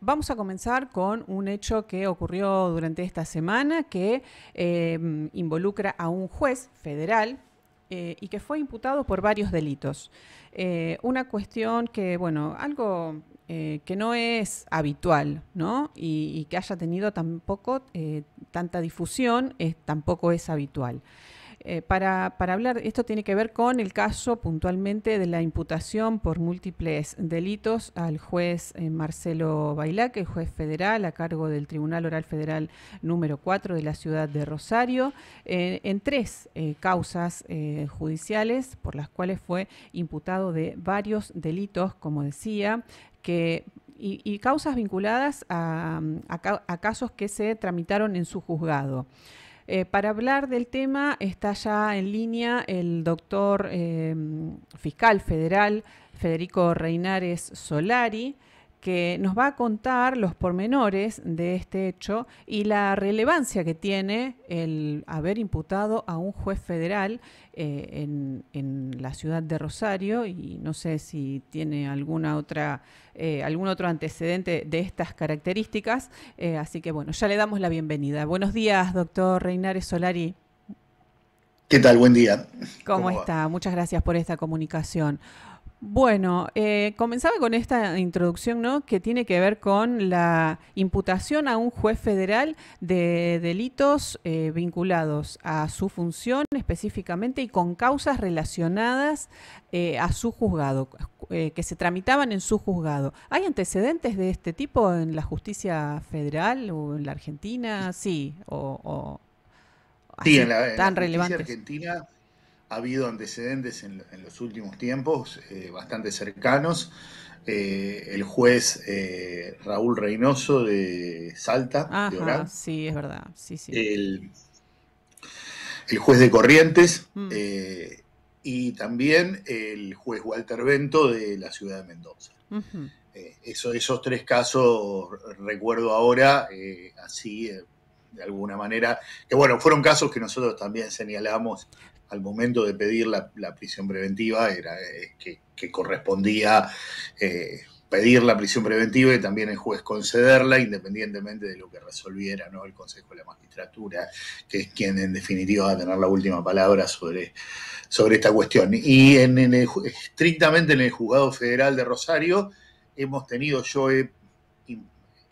vamos a comenzar con un hecho que ocurrió durante esta semana que involucra a un juez federal y que fue imputado por varios delitos. Una cuestión que, bueno, algo que no es habitual, ¿no? Y que haya tenido tampoco tanta difusión, tampoco es habitual. Para hablar, esto tiene que ver con el caso puntualmente de la imputación por múltiples delitos al juez Marcelo Bailaque, el juez federal a cargo del Tribunal Oral Federal número 4 de la ciudad de Rosario, en tres causas judiciales por las cuales fue imputado de varios delitos, como decía, y causas vinculadas a casos que se tramitaron en su juzgado. Para hablar del tema está ya en línea el doctor fiscal federal Federico Reinares Solari, que nos va a contar los pormenores de este hecho y la relevancia que tiene el haber imputado a un juez federal en la ciudad de Rosario, y no sé si tiene algún otro antecedente de estas características, así que bueno, ya le damos la bienvenida. Buenos días, doctor Reinares Solari. ¿Qué tal? Buen día. ¿Cómo ¿Cómo va? está? Muchas gracias por esta comunicación. Bueno, comenzaba con esta introducción, ¿no?, que tiene que ver con la imputación a un juez federal de delitos vinculados a su función específicamente y con causas relacionadas a su juzgado, que se tramitaban en su juzgado. ¿Hay antecedentes de este tipo en la justicia federal o en la Argentina? Sí, o Sí, así en la tan justicia relevantes. argentina ha habido antecedentes en los últimos tiempos bastante cercanos. El juez Raúl Reynoso de Salta, de Ajá, Orán, sí, es verdad, sí, sí. el, el juez de Corrientes Mm. y también el juez Walter Bento de la ciudad de Mendoza. Ujú. Esos tres casos recuerdo ahora, así de alguna manera, que bueno, fueron casos que nosotros también señalamos al momento de pedir la prisión preventiva, era que correspondía pedir la prisión preventiva y también el juez concederla, independientemente de lo que resolviera, ¿no?, el Consejo de la Magistratura, que es quien en definitiva va a tener la última palabra sobre esta cuestión. Y estrictamente en el Juzgado Federal de Rosario, hemos tenido,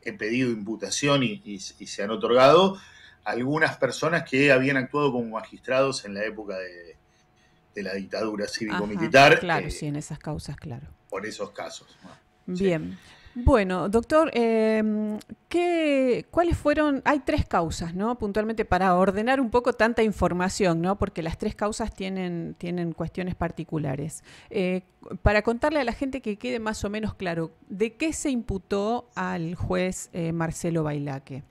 he pedido imputación y se han otorgado algunas personas que habían actuado como magistrados en la época de la dictadura Ajá, cívico-militar claro, sí, en esas causas, claro. por esos casos, ¿no? Sí. Bien. Bueno, doctor, ¿cuáles fueron? Hay tres causas, ¿no? Puntualmente para ordenar un poco tanta información, ¿no? Porque las tres causas tienen cuestiones particulares. Para contarle a la gente que quede más o menos claro, ¿de qué se imputó al juez Marcelo Bailaque?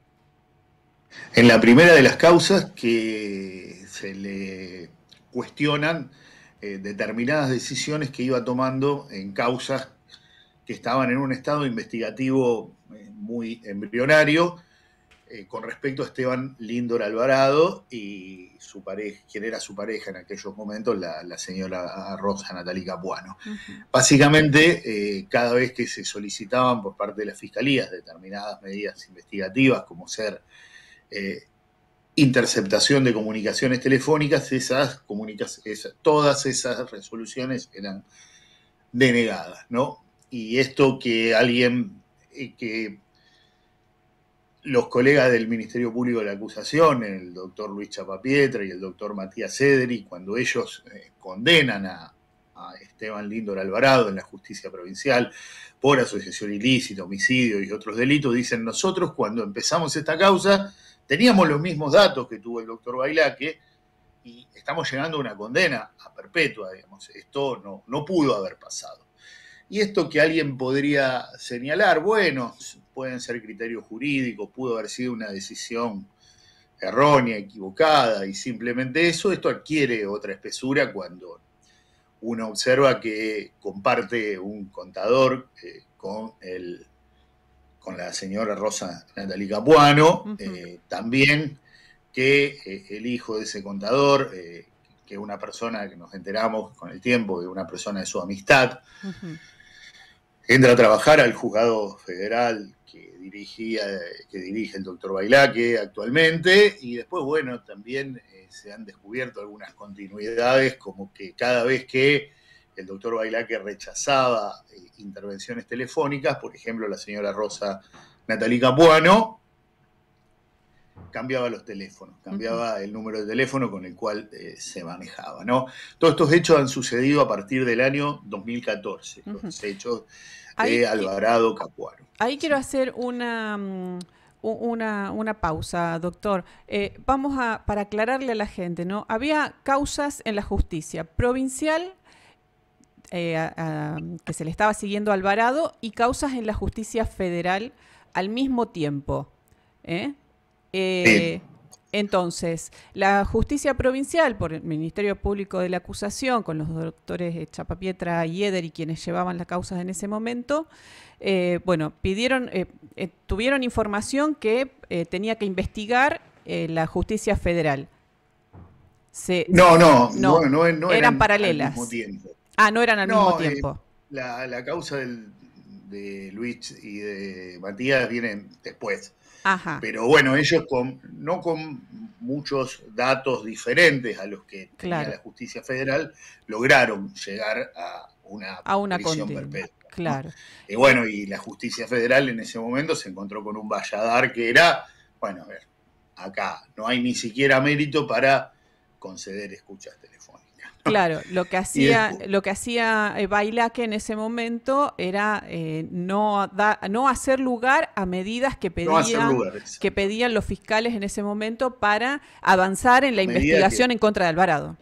En la primera de las causas que se le cuestionan determinadas decisiones que iba tomando en causas que estaban en un estado investigativo muy embrionario con respecto a Esteban Líndor Alvarado y su pareja, quien era su pareja en aquellos momentos, la señora Rosa Natalie Capuano. Uh -huh. Básicamente, cada vez que se solicitaban por parte de las fiscalías determinadas medidas investigativas, como ser eh, interceptación de comunicaciones telefónicas, todas esas resoluciones eran denegadas, ¿no? Y esto que que los colegas del Ministerio Público de la Acusación, el doctor Luis Chapapietra y el doctor Matías Cedri, cuando ellos condenan a Esteban Líndor Alvarado en la justicia provincial por asociación ilícita, homicidio y otros delitos, dicen: nosotros cuando empezamos esta causa teníamos los mismos datos que tuvo el doctor Bailaque y estamos llegando a una condena a perpetua, digamos. Esto no pudo haber pasado. Y esto que alguien podría señalar, bueno, pueden ser criterios jurídicos, pudo haber sido una decisión errónea, equivocada, y simplemente esto adquiere otra espesura cuando uno observa que comparte un contador con la señora Rosa Natalie Capuano, Uh -huh. también que el hijo de ese contador, que es una persona que nos enteramos con el tiempo, que es una persona de su amistad, Uh -huh. entra a trabajar al juzgado federal que dirige el doctor Bailaque actualmente, y después, bueno, también se han descubierto algunas continuidades, como que cada vez que el doctor Bailaque rechazaba intervenciones telefónicas, por ejemplo, la señora Rosa Natalí Capuano, cambiaba los teléfonos, cambiaba el número de teléfono con el cual se manejaba, ¿no? Todos estos hechos han sucedido a partir del año 2014, los hechos de Alvarado Capuano. Ahí quiero hacer una pausa, doctor. Para aclararle a la gente, ¿no? Había causas en la justicia provincial que se le estaba siguiendo a Alvarado y causas en la justicia federal al mismo tiempo. Entonces, la justicia provincial, por el Ministerio Público de la Acusación, con los doctores Chapapietra y Eder y quienes llevaban las causas en ese momento, tuvieron información que tenía que investigar la justicia federal. No eran paralelas. Al mismo tiempo. No eran al mismo tiempo. La causa de Luis y de Matías vienen después. Ajá. Pero bueno, ellos no con muchos datos diferentes a los que tenía la justicia federal, lograron llegar a una prisión perpetua. Claro. Y bueno, y la justicia federal en ese momento se encontró con un valladar que era, bueno, a ver, acá no hay ni siquiera mérito para conceder escuchas telefónicas. Claro, lo que hacía Bailaque en ese momento era no hacer lugar a medidas que pedían los fiscales en ese momento para avanzar en la investigación en contra de Alvarado.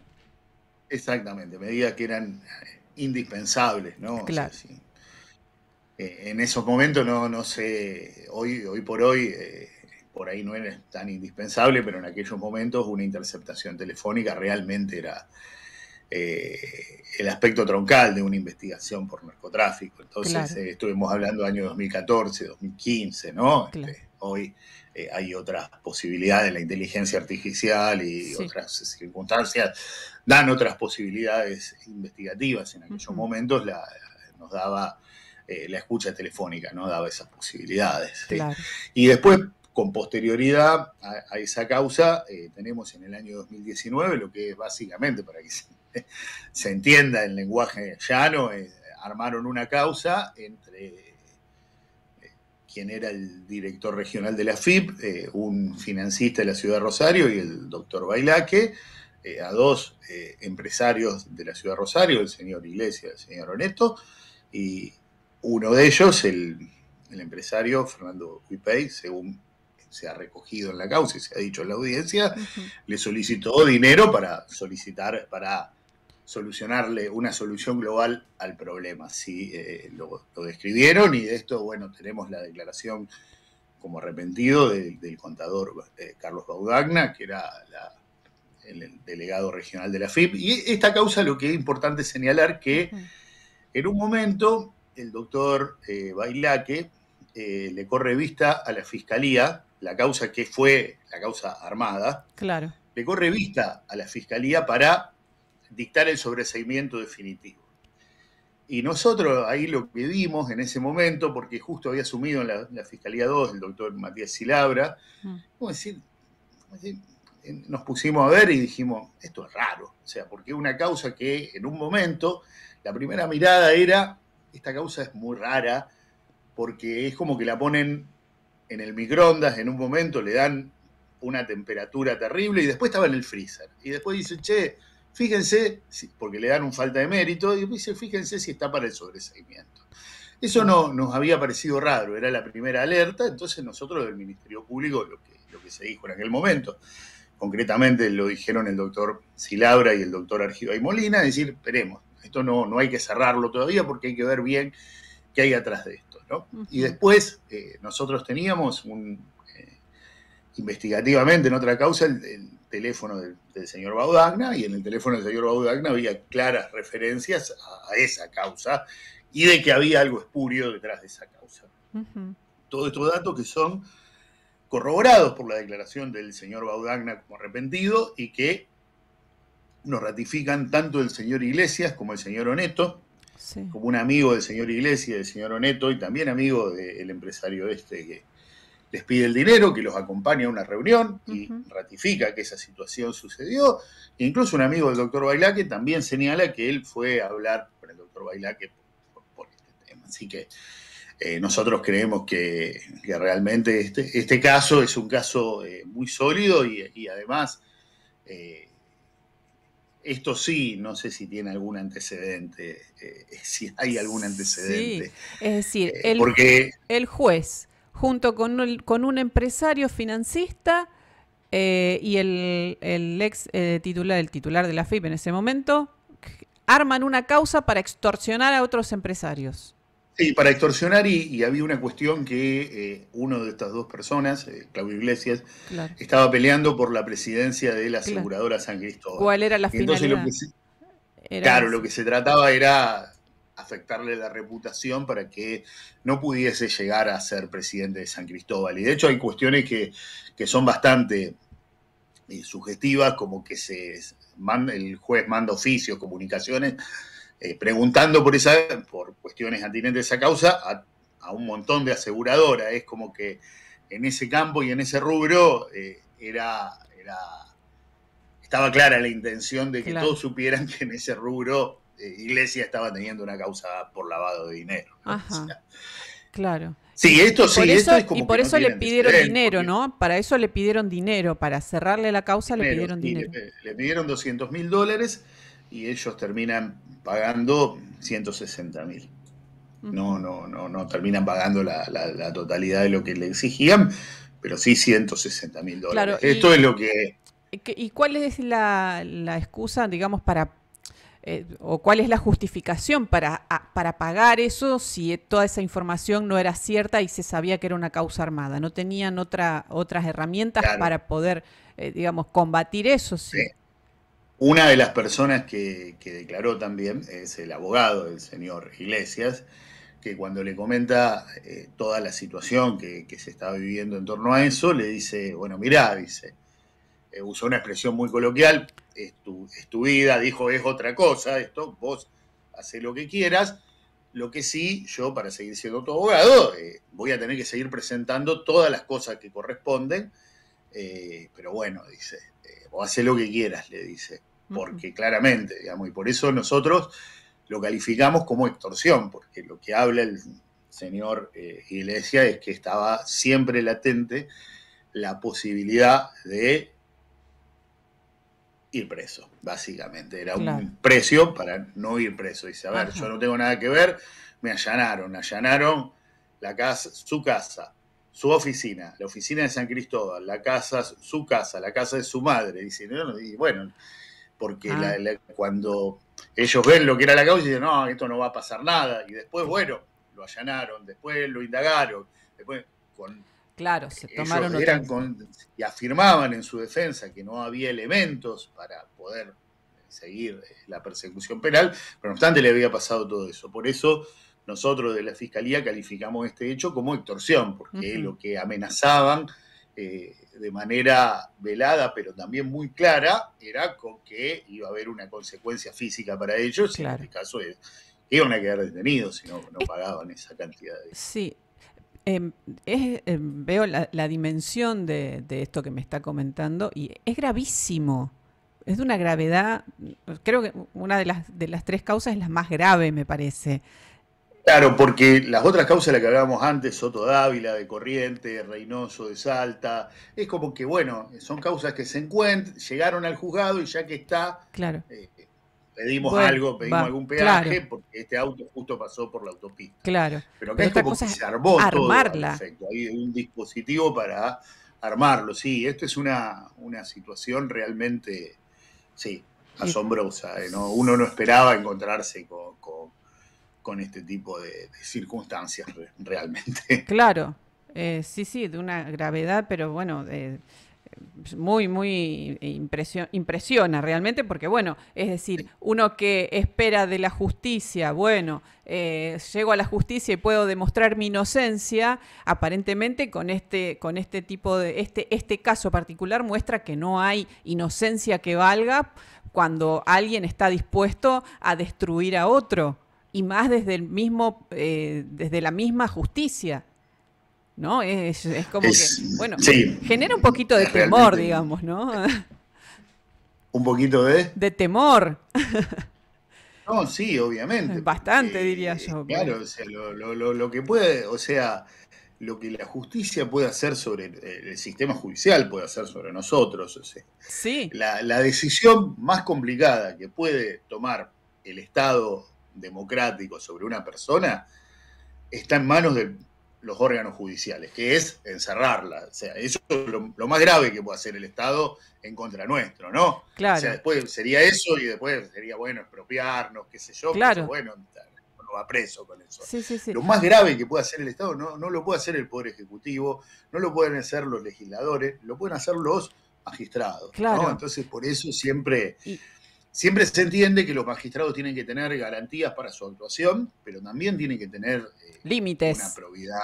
Exactamente, medidas que eran indispensables, ¿no? Claro. O sea, sí. En esos momentos no sé, hoy por hoy por ahí no era tan indispensable, pero en aquellos momentos una interceptación telefónica realmente era el aspecto troncal de una investigación por narcotráfico. Entonces, estuvimos hablando del año 2014, 2015, ¿no? Claro. Hoy hay otras posibilidades, la inteligencia artificial y otras circunstancias dan otras posibilidades investigativas. En aquellos momentos nos daba la escucha telefónica, no daba esas posibilidades. Claro. Y después, con posterioridad a esa causa, tenemos en el año 2019 lo que es básicamente, para que se entienda en lenguaje llano, armaron una causa entre quien era el director regional de la AFIP, un financista de la ciudad de Rosario y el doctor Bailaque, a dos empresarios de la ciudad de Rosario, el señor Iglesias y el señor Oneto, y uno de ellos, el empresario Fernando Huipey, según se ha recogido en la causa y se ha dicho en la audiencia, le solicitó dinero para solucionarle una solución global al problema. Sí, lo describieron, y de esto, bueno, tenemos la declaración como arrepentido del contador Carlos Baudagna, que era el delegado regional de la AFIP. Y esta causa, lo que es importante señalar que en un momento el doctor Bailaque le corre vista a la Fiscalía, la causa que fue la causa armada, claro, le corre vista a la Fiscalía para dictar el sobreseimiento definitivo. Y nosotros ahí lo que vimos en ese momento, porque justo había asumido en la Fiscalía 2 el doctor Matías Silabra, nos pusimos a ver y dijimos, esto es raro, o sea, porque es una causa que en un momento, la primera mirada era, esta causa es muy rara, porque es como que la ponen en el microondas en un momento, le dan una temperatura terrible y después estaba en el freezer. Y después dice, che, fíjense, porque le dan un falta de mérito, y dice, fíjense si está para el sobreseimiento. Eso no nos había parecido raro, era la primera alerta. Entonces nosotros del Ministerio Público, lo que se dijo en aquel momento, concretamente lo dijeron el doctor Silabra y el doctor Argibay Molina, decir, esperemos, esto no hay que cerrarlo todavía porque hay que ver bien qué hay atrás de esto, ¿no? Y después nosotros teníamos investigativamente en otra causa el teléfono del señor Baudagna, y en el teléfono del señor Baudagna había claras referencias a esa causa y de que había algo espurio detrás de esa causa. Todos estos datos que son corroborados por la declaración del señor Baudagna como arrepentido y que nos ratifican tanto el señor Iglesias como el señor Oneto, Sí. como un amigo del señor Iglesias, del señor Oneto, y también amigo del empresario que les pide el dinero, que los acompaña a una reunión y ratifica que esa situación sucedió. E incluso un amigo del doctor Bailaque también señala que él fue a hablar con el doctor Bailaque por este tema. Así que nosotros creemos que realmente este caso es un caso muy sólido y además esto sí, no sé si tiene algún antecedente, si hay algún Sí, antecedente, es decir, porque el juez, junto con un empresario financista y el ex titular, el titular de la FIP en ese momento, arman una causa para extorsionar a otros empresarios. sí, para extorsionar y había una cuestión que uno de estas dos personas, Claudio Iglesias, Claro, estaba peleando por la presidencia de la claro. aseguradora San Cristóbal. ¿Cuál era la Y entonces finalidad? Era claro, lo esa. que se trataba era afectarle la reputación para que no pudiese llegar a ser presidente de San Cristóbal. Y de hecho hay cuestiones que son bastante sugestivas, como que el juez manda oficios, comunicaciones, preguntando por cuestiones atinentes a esa causa a un montón de aseguradoras. Es como que en ese campo y en ese rubro estaba clara la intención de que Claro. todos supieran que en ese rubro Iglesia estaba teniendo una causa por lavado de dinero, ¿no? O Ajá, sea, claro. sí, esto es Y como que por no eso tiene le pidieron antecedentes, dinero, porque ¿no? Para eso le pidieron dinero, para cerrarle la causa le dinero, pidieron sí, dinero. le pidieron $200.000 y ellos terminan pagando 160.000. No terminan pagando la totalidad de lo que le exigían, pero sí $160.000. Claro, Esto es lo que ¿y cuál es la excusa, digamos, o cuál es la justificación para pagar eso si toda esa información no era cierta y se sabía que era una causa armada? ¿No tenían otras herramientas claro, para poder, digamos, combatir eso? Sí. una de las personas que declaró también es el abogado del señor Iglesias, que cuando le comenta toda la situación que se estaba viviendo en torno a eso, le dice, bueno, mirá, dice, usó una expresión muy coloquial, es tu vida, dijo, es otra cosa, esto, vos hacés lo que quieras, lo que sí, yo para seguir siendo tu abogado, voy a tener que seguir presentando todas las cosas que corresponden, pero bueno, dice, vos hacés lo que quieras, le dice, porque claramente, digamos, y por eso nosotros lo calificamos como extorsión, porque lo que habla el señor Iglesias es que estaba siempre latente la posibilidad de ir preso, básicamente. Era Claro. un precio para no ir preso. Dice, a ver, yo Ajá. no tengo nada que ver, me allanaron la casa, su oficina, la oficina de San Cristóbal, la casa de su madre. Dice, no, y bueno, porque Ah, cuando ellos ven lo que era la causa, dicen, no, esto no va a pasar nada. Y después, bueno, lo allanaron, después lo indagaron, después con claro, se ellos tomaron otra. y afirmaban en su defensa que no había elementos para poder seguir la persecución penal, pero no obstante le había pasado todo eso. Por eso nosotros de la Fiscalía calificamos este hecho como extorsión, porque lo que amenazaban de manera velada, pero también muy clara, era con que iba a haber una consecuencia física para ellos, y en Claro. este caso iban a quedar detenidos si no Es- pagaban esa cantidad de... sí, veo la dimensión de esto que me está comentando y es gravísimo. Es de una gravedad, creo que una de las tres causas es la más grave, me parece. Claro, porque las otras causas, las que hablábamos antes, Soto Dávila, de Corrientes, Reynoso de Salta, es como que, bueno, son causas que se encuentran, llegaron al juzgado y ya que está, Claro. eh, pedimos Bueno, algo, pedimos va, algún claro, peaje, porque este auto justo pasó por la autopista. claro. Pero acá Pero es otra como cosa que es se armó todo al armarla. efecto, hay un dispositivo para armarlo. Sí, esto es una situación realmente, sí, Y, asombrosa. ¿No? Uno no esperaba encontrarse con este tipo de circunstancias realmente. claro, sí, sí, de una gravedad, pero bueno, muy, muy impresiona realmente, porque bueno, es decir, uno que espera de la justicia, bueno, llego a la justicia y puedo demostrar mi inocencia, aparentemente con este tipo este caso particular muestra que no hay inocencia que valga cuando alguien está dispuesto a destruir a otro y más desde el mismo, desde la misma justicia, ¿no? Es como que, bueno, Sí, genera un poquito de es temor, realmente digamos, ¿no? un poquito de... De temor, No, sí, obviamente, bastante diría porque, yo, porque claro, o sea, lo que puede, o sea, lo que la justicia puede hacer sobre el sistema judicial, puede hacer sobre nosotros, o sea, sí, la decisión más complicada que puede tomar el Estado democrático sobre una persona está en manos de los órganos judiciales, que es encerrarla. O sea, eso es lo más grave que puede hacer el Estado en contra nuestro, ¿no? O sea, claro, después sería eso y después sería, bueno, expropiarnos, qué sé yo, que eso, claro, bueno, uno va preso con eso. sí, sí, sí, Lo más grave que puede hacer el Estado no lo puede hacer el Poder Ejecutivo, no lo pueden hacer los legisladores, lo pueden hacer los magistrados, ¿no? claro. Entonces, por eso siempre Y siempre se entiende que los magistrados tienen que tener garantías para su actuación, pero también tienen que tener una límites, probidad,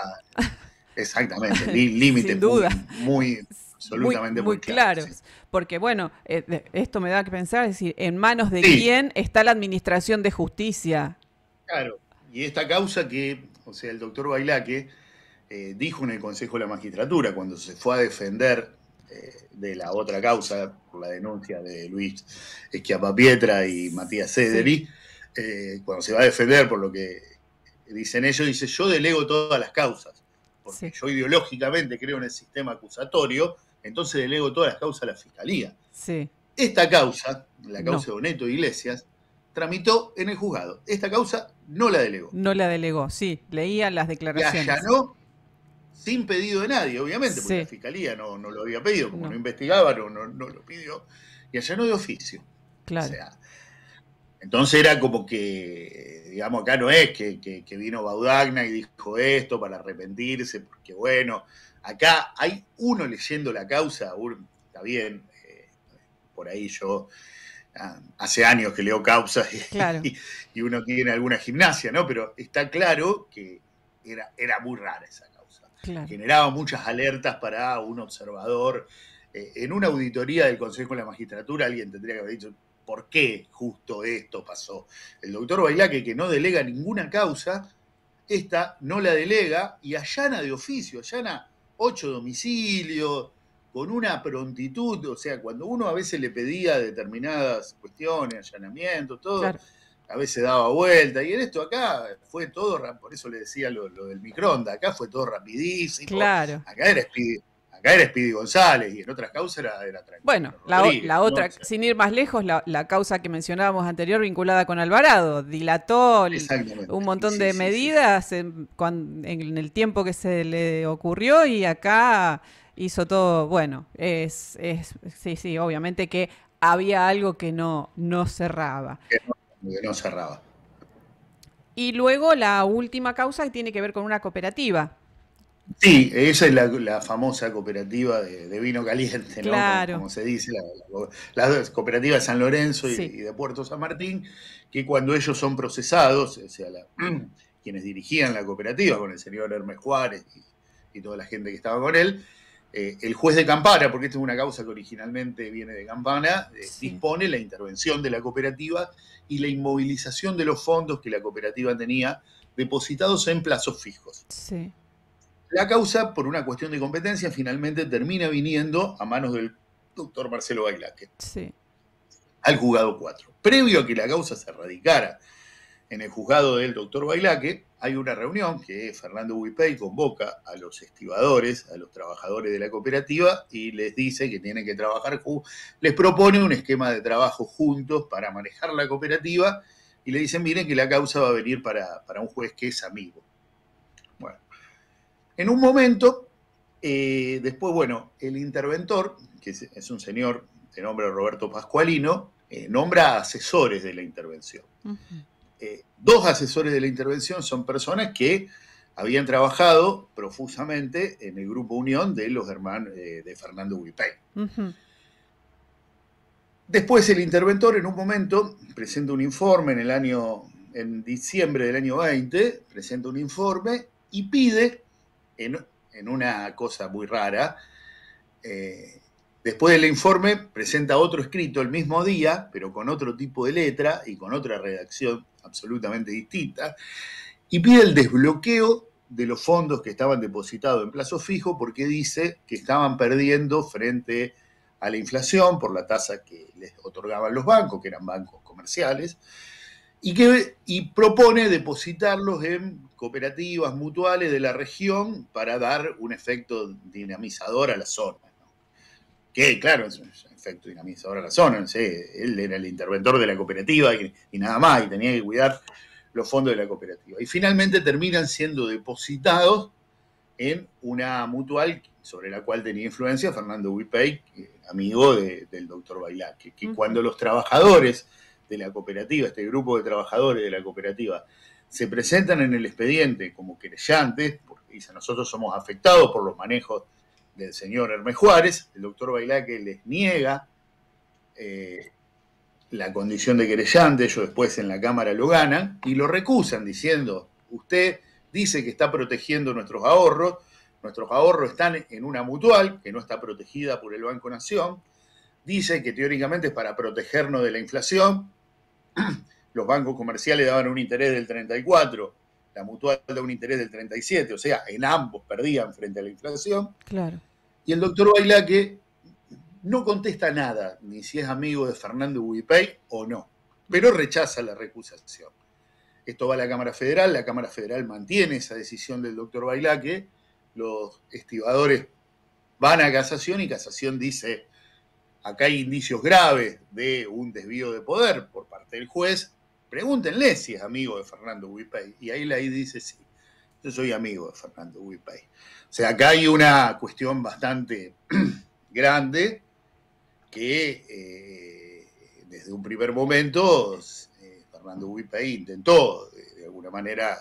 exactamente, límites sin duda. Muy, absolutamente muy muy claros. Sí. claros, porque bueno, esto me da que pensar, es decir, ¿en manos de Sí, quién está la administración de justicia? claro. Y esta causa que, o sea, el doctor Bailaque dijo en el Consejo de la Magistratura, cuando se fue a defender de la otra causa, por la denuncia de Luis Schiappapietra y Matías Sí, Cederi, cuando se va a defender por lo que dicen ellos, dice, yo delego todas las causas, porque sí, yo ideológicamente creo en el sistema acusatorio, entonces delego todas las causas a la Fiscalía. sí, Esta causa, la no, causa de Oneto Iglesias, tramitó en el juzgado. Esta causa no la delegó. no la delegó, sí, leía las Y declaraciones. allanó sin pedido de nadie, obviamente, porque la Sí, Fiscalía no lo había pedido, como no no, investigaba, no lo pidió, y allanó de oficio. O claro, sea, entonces era como que, digamos, acá no es que vino Baudagna y dijo esto para arrepentirse, porque bueno, acá hay uno leyendo la causa, está bien, por ahí yo hace años que leo causas claro, y uno tiene alguna gimnasia, ¿no? Pero está claro que era muy rara esa causa. claro, Generaba muchas alertas para un observador. En una auditoría del Consejo de la Magistratura alguien tendría que haber dicho por qué justo esto pasó. El doctor Bailaque, que no delega ninguna causa, esta no la delega y allana de oficio, allana 8 domicilios, con una prontitud, o sea, cuando uno a veces le pedía determinadas cuestiones, allanamientos, todo, claro, a veces daba vuelta, y en esto acá fue todo, por eso le decía lo del microondas, acá fue todo rapidísimo, claro. acá era Speedy González, y en otras causas era Bueno, Tranquilino Rodríguez, la ¿no? O otra, sea, sin ir más lejos, la causa que mencionábamos anterior vinculada con Alvarado, dilató un exactamente, montón sí, de sí, sí. medidas en el tiempo que se le ocurrió y acá hizo todo, bueno, sí, sí, obviamente que había algo que no cerraba. Que no cerraba. Y luego la última causa que tiene que ver con una cooperativa. Sí, esa es la famosa cooperativa de vino caliente, ¿no? Claro, Como se dice, las cooperativas de San Lorenzo sí, y de Puerto San Martín, que cuando ellos son procesados, o sea, quienes dirigían la cooperativa, con el señor Hermes Juárez y toda la gente que estaba con él, el juez de Campana, porque esta es una causa que originalmente viene de Campana, sí, dispone la intervención de la cooperativa y la inmovilización de los fondos que la cooperativa tenía depositados en plazos fijos. sí, La causa, por una cuestión de competencia, finalmente termina viniendo a manos del doctor Marcelo Bailaque, sí, al juzgado 4. Previo a que la causa se radicara en el juzgado del doctor Bailaque, hay una reunión que Fernando Huipey convoca a los estibadores, a los trabajadores de la cooperativa, y les dice que tienen que trabajar, les propone un esquema de trabajo juntos para manejar la cooperativa, y le dicen, miren que la causa va a venir para un juez que es amigo. Bueno, en un momento, después, bueno, el interventor, que es un señor de nombre Roberto Pascualino, nombra asesores de la intervención. ujú, Dos asesores de la intervención son personas que habían trabajado profusamente en el Grupo Unión de los hermanos de Fernando Huipey. ujú, Después el interventor en un momento presenta un informe en diciembre del año 20, presenta un informe y pide en una cosa muy rara, eh, Después del informe presenta otro escrito el mismo día, pero con otro tipo de letra y con otra redacción absolutamente distinta, y pide el desbloqueo de los fondos que estaban depositados en plazo fijo porque dice que estaban perdiendo frente a la inflación por la tasa que les otorgaban los bancos, que eran bancos comerciales, y propone depositarlos en cooperativas mutuales de la región para dar un efecto dinamizador a la zona. Que claro, es un efecto dinamizador a la zona, no sé, él era el interventor de la cooperativa y nada más, y tenía que cuidar los fondos de la cooperativa. Y finalmente terminan siendo depositados en una mutual sobre la cual tenía influencia Fernando Huipey, amigo del doctor Bailá, que cuando los trabajadores de la cooperativa, este grupo de trabajadores de la cooperativa, se presentan en el expediente como querellantes, porque dicen nosotros somos afectados por los manejos del señor Hermes Juárez, el doctor Bailá que les niega la condición de querellante, ellos después en la Cámara lo ganan, y lo recusan diciendo, usted dice que está protegiendo nuestros ahorros están en una mutual que no está protegida por el Banco Nación, dice que teóricamente es para protegernos de la inflación, los bancos comerciales daban un interés del 34%, la mutual da un interés del 37%, o sea, en ambos perdían frente a la inflación. Claro. Y el doctor Bailá que no contesta nada, ni si es amigo de Fernando Huipey o no, pero rechaza la recusación. Esto va a la Cámara Federal mantiene esa decisión del doctor Bailá que los estibadores van a casación y casación dice, acá hay indicios graves de un desvío de poder por parte del juez, pregúntenle si es amigo de Fernando Huipey. Y ahí dice, sí, yo soy amigo de Fernando Huipey. O sea, acá hay una cuestión bastante grande que desde un primer momento Fernando Huipey intentó de alguna manera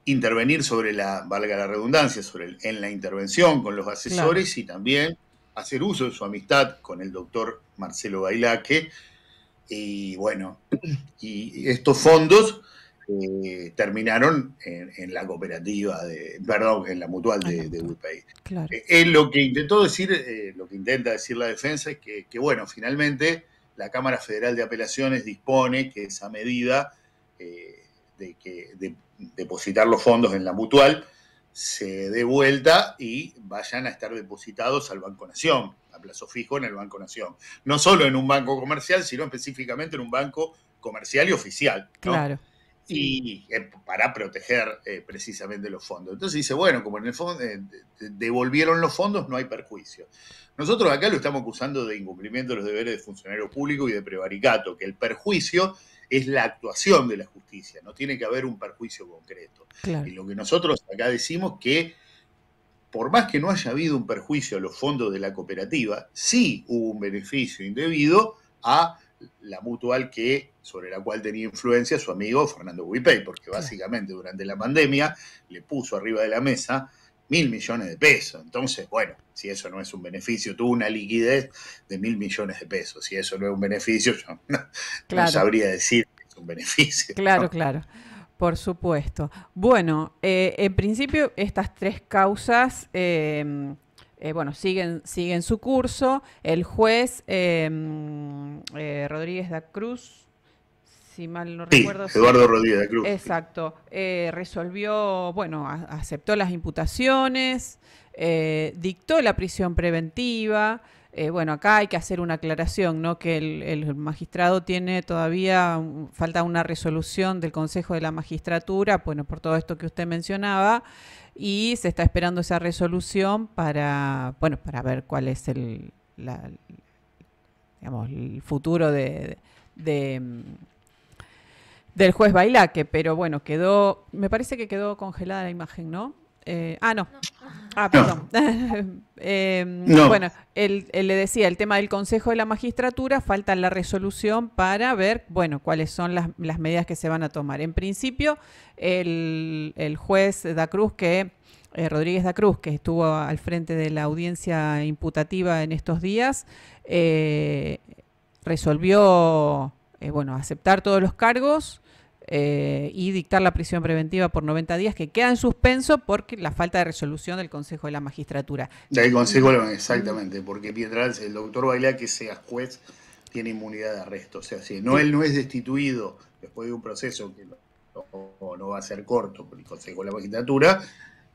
intervenir sobre valga la redundancia, en la intervención con los asesores, claro, y también hacer uso de su amistad con el doctor Marcelo Bailaque. Y bueno, y estos fondos terminaron en la cooperativa, en la mutual de Huipey. Claro. Lo que intentó decir, lo que intenta decir la defensa es que bueno, finalmente la Cámara Federal de Apelaciones dispone que esa medida de depositar los fondos en la mutual se dé vuelta y vayan a estar depositados al Banco Nación, a plazo fijo en el Banco Nación. No solo en un banco comercial, sino específicamente en un banco comercial y oficial, ¿no? Claro. Y para proteger precisamente los fondos. Entonces dice, bueno, como en el fondo devolvieron los fondos, no hay perjuicio. Nosotros acá lo estamos acusando de incumplimiento de los deberes de funcionario público y de prevaricato, que el perjuicio es la actuación de la justicia, no tiene que haber un perjuicio concreto. Claro. Y lo que nosotros acá decimos que, por más que no haya habido un perjuicio a los fondos de la cooperativa, sí hubo un beneficio indebido a la mutual sobre la cual tenía influencia su amigo Fernando Huipey, porque básicamente durante la pandemia le puso arriba de la mesa 1.000 millones de pesos. Entonces, bueno, si eso no es un beneficio, tuvo una liquidez de 1.000 millones de pesos. Si eso no es un beneficio, yo no sabría decir que es un beneficio. Claro, ¿no? Claro. Por supuesto. Bueno, en principio estas tres causas bueno, siguen su curso. El juez Rodríguez da Cruz, si mal no recuerdo. Eduardo Rodríguez da Cruz. Exacto. Resolvió, bueno, aceptó las imputaciones, dictó la prisión preventiva. Bueno, acá hay que hacer una aclaración, ¿no? Que el magistrado tiene todavía, falta una resolución del Consejo de la Magistratura, bueno, por todo esto que usted mencionaba, y se está esperando esa resolución para ver cuál es el futuro del juez Bailaque, pero bueno, me parece que quedó congelada la imagen, ¿no? No. Perdón. No. Bueno, le decía, el tema del Consejo de la Magistratura, falta la resolución para ver, bueno, cuáles son las medidas que se van a tomar. En principio, el juez Rodríguez da Cruz, que estuvo al frente de la audiencia imputativa en estos días, resolvió, aceptar todos los cargos, y dictar la prisión preventiva por 90 días, que queda en suspenso porque la falta de resolución del Consejo de la Magistratura. Del Consejo, exactamente, porque mientras el doctor Bailá que sea juez tiene inmunidad de arresto. O sea, si no, él no es destituido después de un proceso que no va a ser corto por el Consejo de la Magistratura,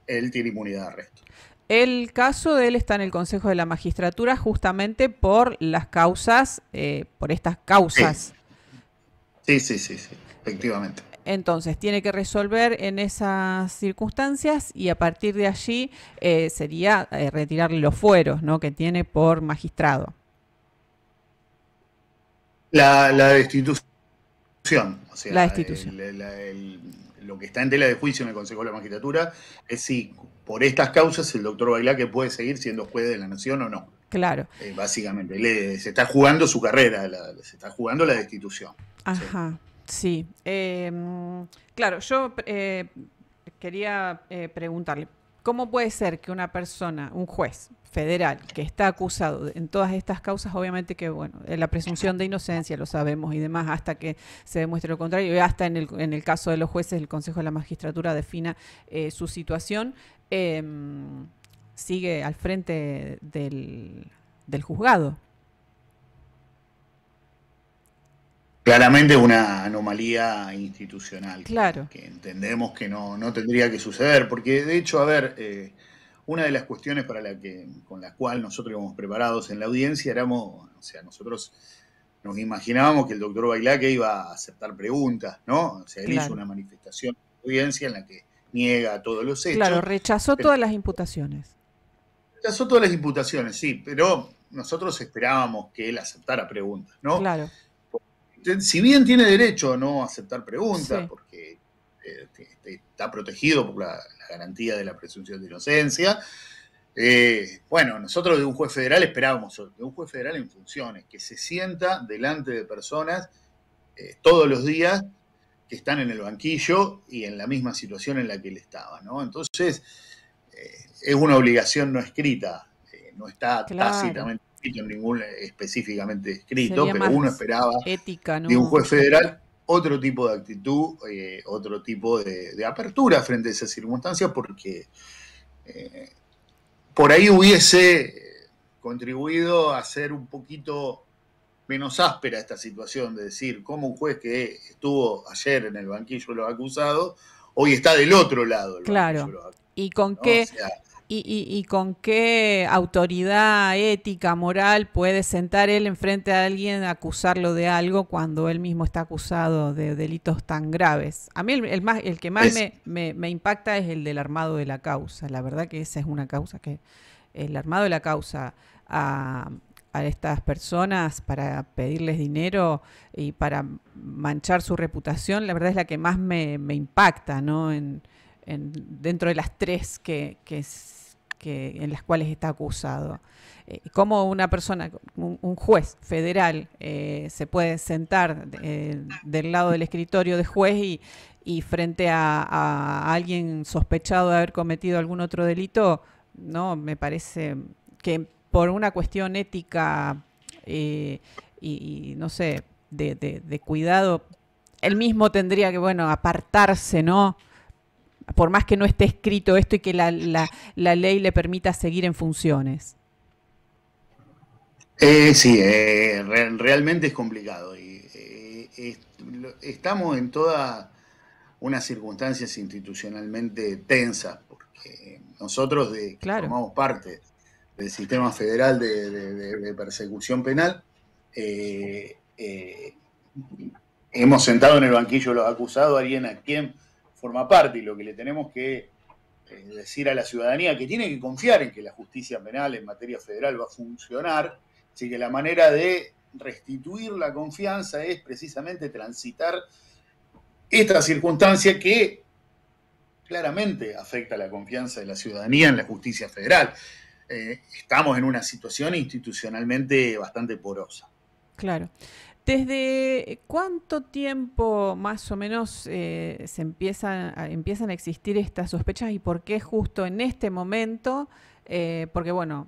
él tiene inmunidad de arresto. El caso de él está en el Consejo de la Magistratura justamente por las causas, por estas causas. Sí, efectivamente. Entonces, tiene que resolver en esas circunstancias y a partir de allí sería retirarle los fueros, ¿no?, que tiene por magistrado. La destitución. O sea, la destitución. Lo que está en tela de juicio en el Consejo de la Magistratura es si por estas causas el doctor Bailá que puede seguir siendo juez de la Nación o no. Claro. Básicamente, se está jugando su carrera, se está jugando la destitución. Ajá, sí. Claro, yo quería preguntarle, ¿cómo puede ser que una persona, un juez federal, que está acusado en todas estas causas, obviamente que, bueno, la presunción de inocencia lo sabemos y demás, hasta que se demuestre lo contrario, y hasta en el caso de los jueces, el Consejo de la Magistratura defina su situación, sigue al frente del juzgado? Claramente una anomalía institucional. Claro. Que entendemos que no tendría que suceder, porque de hecho, a ver, una de las cuestiones con la cual nosotros íbamos preparados en la audiencia nosotros nos imaginábamos que el doctor Bailaque iba a aceptar preguntas, ¿no? O sea, él hizo una manifestación en la audiencia en la que niega todos los hechos. Claro, rechazó todas las imputaciones. Rechazó todas las imputaciones, sí, pero nosotros esperábamos que él aceptara preguntas, ¿no? Claro. Si bien tiene derecho a no aceptar preguntas, porque está protegido por la garantía de la presunción de inocencia, bueno, nosotros de un juez federal esperábamos, de un juez federal en funciones, que se sienta delante de personas todos los días que están en el banquillo y en la misma situación en la que él estaba, ¿no? Entonces, es una obligación no escrita, no está tácitamente en ningún específicamente escrito, pero uno esperaba ética, ¿no?, de un juez federal otro tipo de actitud, otro tipo de apertura frente a esas circunstancias, porque por ahí hubiese contribuido a ser un poquito menos áspera esta situación, de decir, cómo un juez que estuvo ayer en el banquillo de los acusados, hoy está del otro lado del banquillo de los acusados. ¿Y con qué? O sea, ¿Y con qué autoridad ética, moral puede sentar él enfrente a alguien a acusarlo de algo cuando él mismo está acusado de delitos tan graves? A mí el que más me impacta es el del armado de la causa. La verdad que esa es una causa que el armado de la causa a estas personas para pedirles dinero y para manchar su reputación, la verdad es la que más me impacta, ¿no? Dentro de las tres en las cuales está acusado. Cómo una persona, un juez federal, se puede sentar del lado del escritorio de juez y frente a alguien sospechado de haber cometido algún otro delito, no, me parece que por una cuestión ética y no sé, de cuidado, él mismo tendría que, bueno, apartarse, ¿no? Por más que no esté escrito esto y que la ley le permita seguir en funciones. Sí, realmente es complicado. Estamos en todas unas circunstancias institucionalmente tensas, porque nosotros que formamos parte del sistema federal de persecución penal, hemos sentado en el banquillo los acusados a alguien a quien forma parte, y lo que le tenemos que decir a la ciudadanía que tiene que confiar en que la justicia penal en materia federal va a funcionar, así que la manera de restituir la confianza es precisamente transitar esta circunstancia que claramente afecta la confianza de la ciudadanía en la justicia federal. Estamos en una situación institucionalmente bastante porosa. Claro. ¿Desde cuánto tiempo más o menos se empiezan a existir estas sospechas y por qué justo en este momento? Porque bueno,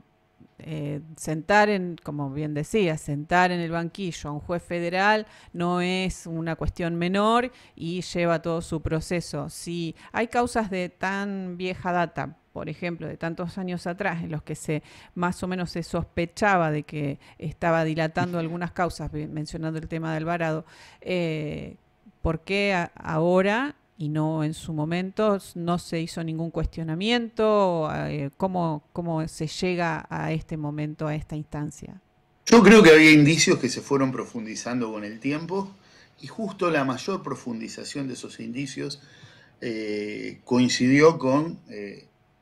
sentar como bien decía, sentar en el banquillo a un juez federal no es una cuestión menor y lleva todo su proceso. Si hay causas de tan vieja data, por ejemplo, de tantos años atrás, en los que más o menos se sospechaba de que estaba dilatando algunas causas, mencionando el tema de Alvarado, ¿por qué ahora y no en su momento no se hizo ningún cuestionamiento? ¿Cómo se llega a este momento, a esta instancia? Yo creo que había indicios que se fueron profundizando con el tiempo y justo la mayor profundización de esos indicios coincidió con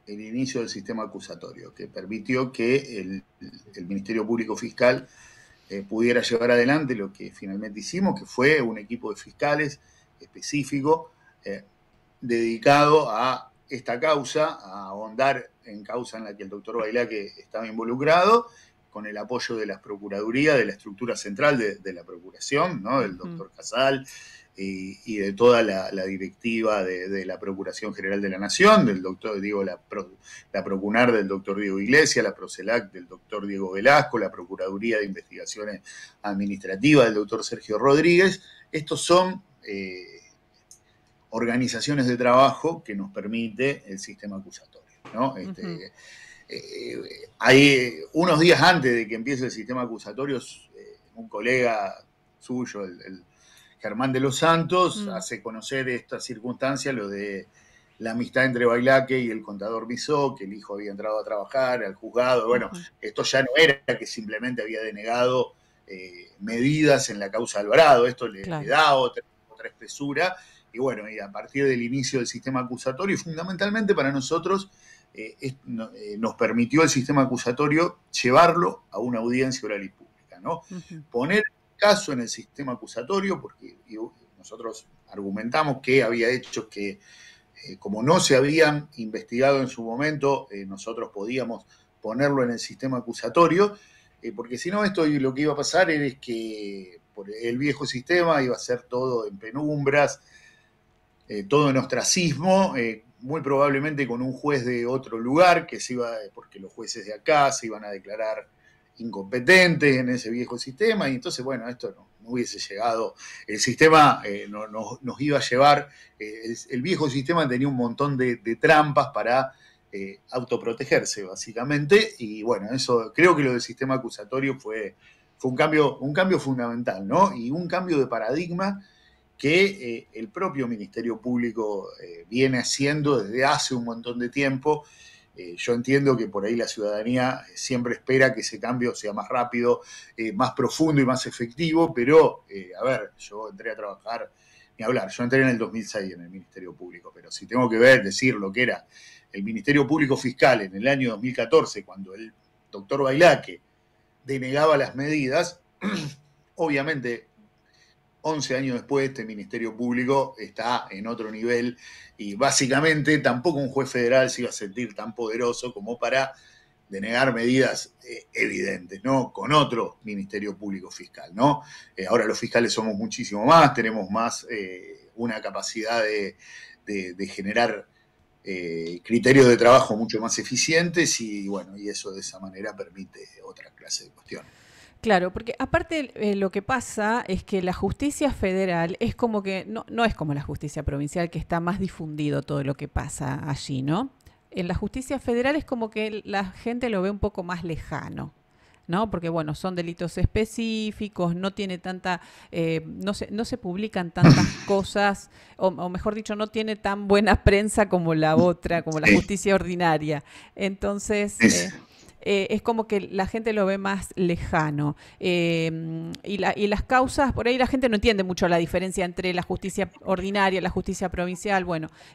el inicio del sistema acusatorio, que permitió que el Ministerio Público Fiscal pudiera llevar adelante lo que finalmente hicimos, que fue un equipo de fiscales específico dedicado a esta causa, a ahondar en causa en la que el doctor Bailaque estaba involucrado, con el apoyo de las procuradurías, de la estructura central de la procuración, ¿no? Del doctor Casal y de toda la directiva de la Procuración General de la Nación, del doctor, digo, la Procunar del doctor Diego Iglesias, la Procelac del doctor Diego Velasco, la Procuraduría de Investigaciones Administrativas del doctor Sergio Rodríguez. Estos son organizaciones de trabajo que nos permite el sistema acusatorio, ¿no? Hay unos días antes de que empiece el sistema acusatorio, un colega suyo, el Germán de los Santos, hace conocer esta circunstancia, lo de la amistad entre Bailaque y el contador Misó, que el hijo había entrado a trabajar al juzgado. Bueno, esto ya no era que simplemente había denegado medidas en la causa Alvarado, esto le da otra espesura. Y bueno, y a partir del inicio del sistema acusatorio, fundamentalmente para nosotros, nos permitió el sistema acusatorio llevarlo a una audiencia oral y pública, ¿no? Poner el caso en el sistema acusatorio, porque nosotros argumentamos que había hechos que, como no se habían investigado en su momento, nosotros podíamos ponerlo en el sistema acusatorio, porque si no, esto lo que iba a pasar es que por el viejo sistema iba a ser todo en penumbras, todo en ostracismo, muy probablemente con un juez de otro lugar, porque los jueces de acá se iban a declarar incompetentes en ese viejo sistema, y entonces, bueno, esto no hubiese llegado, el sistema nos iba a llevar, el viejo sistema tenía un montón de trampas para autoprotegerse, básicamente, y bueno, eso, creo que lo del sistema acusatorio fue un cambio fundamental, ¿no? Y un cambio de paradigma que el propio Ministerio Público viene haciendo desde hace un montón de tiempo. Yo entiendo que por ahí la ciudadanía siempre espera que ese cambio sea más rápido, más profundo y más efectivo, pero, a ver, yo entré a trabajar, ni hablar, yo entré en el 2006 en el Ministerio Público, pero si tengo que decir lo que era el Ministerio Público Fiscal en el año 2014, cuando el doctor Bailaque denegaba las medidas, obviamente 11 años después, este Ministerio Público está en otro nivel y básicamente tampoco un juez federal se iba a sentir tan poderoso como para denegar medidas evidentes, ¿no? Con otro Ministerio Público Fiscal, ¿no? Ahora los fiscales somos muchísimo más, tenemos más una capacidad de generar criterios de trabajo mucho más eficientes y bueno, y eso de esa manera permite otra clase de cuestiones. Claro, porque aparte lo que pasa es que la justicia federal es como que, no es como la justicia provincial, que está más difundido todo lo que pasa allí, ¿no? En la justicia federal es como que la gente lo ve un poco más lejano, ¿no? Porque, bueno, son delitos específicos, no tiene tanta, no se publican tantas cosas, o mejor dicho, no tiene tan buena prensa como la otra, como la justicia ordinaria. Entonces... es como que la gente lo ve más lejano. Y las causas, por ahí la gente no entiende mucho la diferencia entre la justicia ordinaria, la justicia provincial,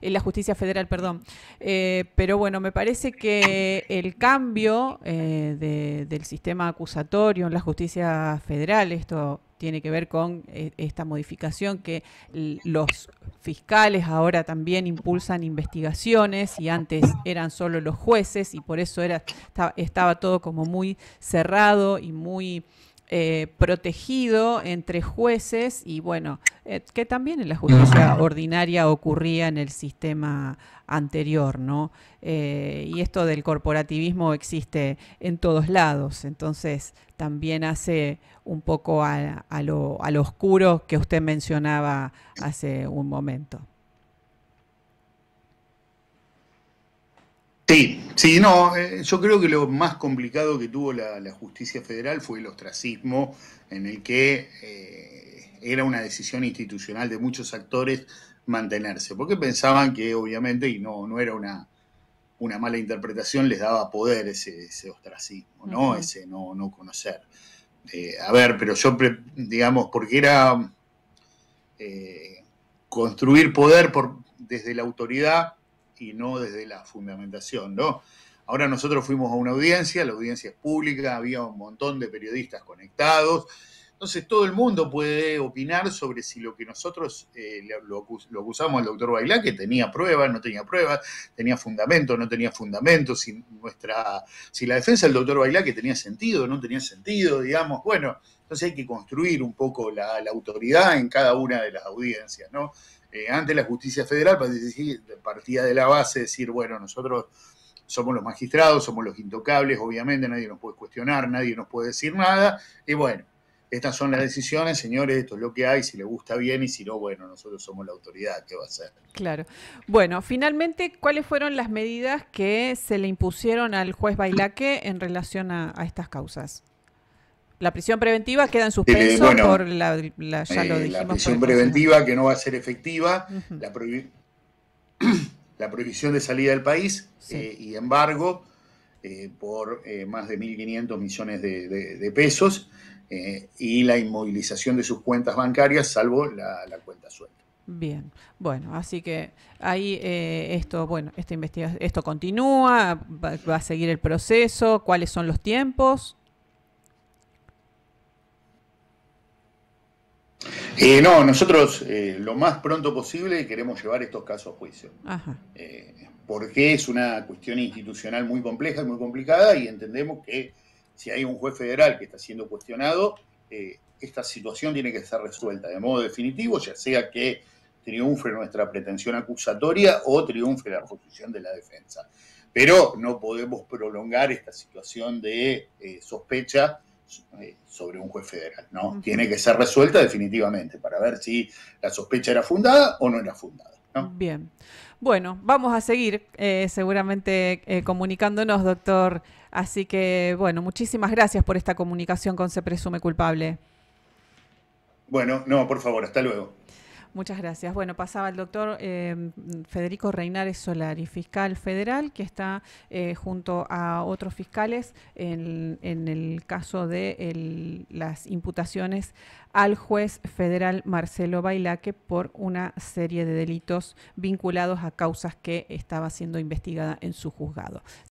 la justicia federal, perdón. Pero bueno, me parece que el cambio del sistema acusatorio en la justicia federal, esto tiene que ver con esta modificación que los fiscales ahora también impulsan investigaciones y antes eran solo los jueces y por eso estaba todo como muy cerrado y muy protegido entre jueces y bueno, que también en la justicia ordinaria ocurría en el sistema anterior, ¿no? Y esto del corporativismo existe en todos lados, entonces también hace un poco a lo oscuro que usted mencionaba hace un momento. Sí, sí, no, yo creo que lo más complicado que tuvo la justicia federal fue el ostracismo, en el que era una decisión institucional de muchos actores mantenerse, porque pensaban que obviamente, y no era una mala interpretación, les daba poder ese ostracismo, ¿no? Ese no conocer. A ver, pero yo, digamos, porque era construir poder desde la autoridad y no desde la fundamentación, ¿no? Ahora nosotros fuimos a una audiencia, la audiencia es pública, había un montón de periodistas conectados, entonces todo el mundo puede opinar sobre si lo que nosotros lo acusamos al doctor Bailá, que tenía pruebas, no tenía pruebas, tenía fundamento, no tenía fundamento, si la defensa del doctor Bailá que tenía sentido, no tenía sentido, digamos, bueno, entonces hay que construir un poco la autoridad en cada una de las audiencias, ¿no? Ante la justicia federal partía de la base de decir, bueno, nosotros somos los magistrados, somos los intocables, obviamente nadie nos puede cuestionar, nadie nos puede decir nada, y bueno, estas son las decisiones, señores, esto es lo que hay, si les gusta bien y si no, bueno, nosotros somos la autoridad, ¿qué va a hacer? Claro. Bueno, finalmente, ¿cuáles fueron las medidas que se le impusieron al juez Bailaque en relación a estas causas? La prisión preventiva queda en suspenso bueno, por ya lo dijimos. La prisión preventiva que no va a ser efectiva, la prohibición de salida del país sí. Y embargo por más de 1.500 millones de pesos y la inmovilización de sus cuentas bancarias, salvo la cuenta suelta. Bien, bueno, así que ahí esto continúa, va a seguir el proceso, ¿cuáles son los tiempos? No, nosotros lo más pronto posible queremos llevar estos casos a juicio. Porque es una cuestión institucional muy compleja y muy complicada y entendemos que si hay un juez federal que está siendo cuestionado, esta situación tiene que ser resuelta de modo definitivo, ya sea que triunfe nuestra pretensión acusatoria o triunfe la posición de la defensa. Pero no podemos prolongar esta situación de sospecha sobre un juez federal, ¿no? Tiene que ser resuelta definitivamente para ver si la sospecha era fundada o no era fundada, ¿no? Bien. Bueno, vamos a seguir seguramente comunicándonos, doctor. Así que, bueno, muchísimas gracias por esta comunicación con Se Presume Culpable. Bueno, no, por favor, hasta luego. Muchas gracias. Bueno, pasaba el doctor Federico Reinares Solari, fiscal federal, que está junto a otros fiscales en el caso de las imputaciones al juez federal Marcelo Bailaque por una serie de delitos vinculados a causas que estaba siendo investigada en su juzgado.